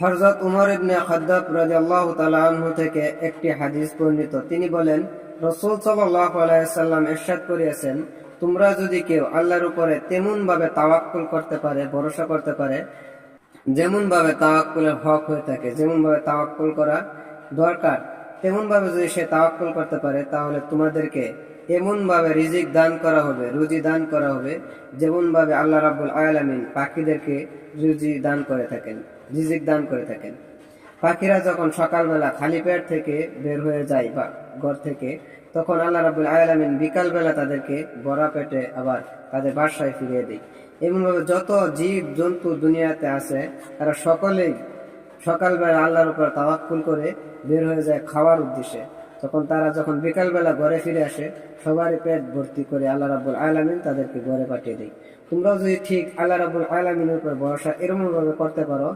হযরত উমর ইবনে খাত্তাব রাদিয়াল্লাহু তাআলা আনহু থেকে একটি হাদিস বর্ণিত। তিনি বলেন, রাসূল সাল্লাল্লাহু আলাইহি ওয়াসাল্লাম ইরশাদ করিয়াছেন, তোমরা যদি কেউ আল্লাহর উপরে তেমন ভাবে তাওয়াক্কুল করতে পারে, ভরসা করতে পারে, যেমন ভাবে তাওয়াক্কুলের হক হয়ে থাকে, যেমন ভাবে তাওয়াক্কুল করা দরকার, তেমন ভাবে যদি সে তাওয়াক্কুল করতে পারে, তাহলে তোমাদেরকে এমন ভাবে রিজিক দান করা হবে, রুজি দান করা হবে, যেমন ভাবে আল্লাহ রাব্বুল আলামিন পাখিদেরকে রুজি দান করে থাকেন, রিজিক দান করে থাকেন। পাখিরা যখন সকালবেলা খালি পেট থেকে বের হয়ে যায় বা ঘর থেকে, তখন আল্লাহ রাব্বুল আলামিন বিকালবেলা তাদেরকে ভরা পেটে আবার তাদের বাসায় ফিরিয়ে দেয়। এমনভাবে যত জীব জন্তু দুনিয়াতে আছে, তারা সকলেই সকালবেলা আল্লাহর উপর তাওয়াক্কুল করে বের হয়ে যায় খাওয়ার উদ্দেশ্যে। তখন তারা যখন বিকালবেলা ঘরে ফিরে আসে, সবারই পেট ভর্তি করে আল্লাহ রাব্বুল আলামিন তাদেরকে ঘরে পাঠিয়ে দেয়। তোমরাও যদি ঠিক আল্লাহ রাব্বুল আলামিনের উপর ভরসা এরকম ভাবে করতে পারো,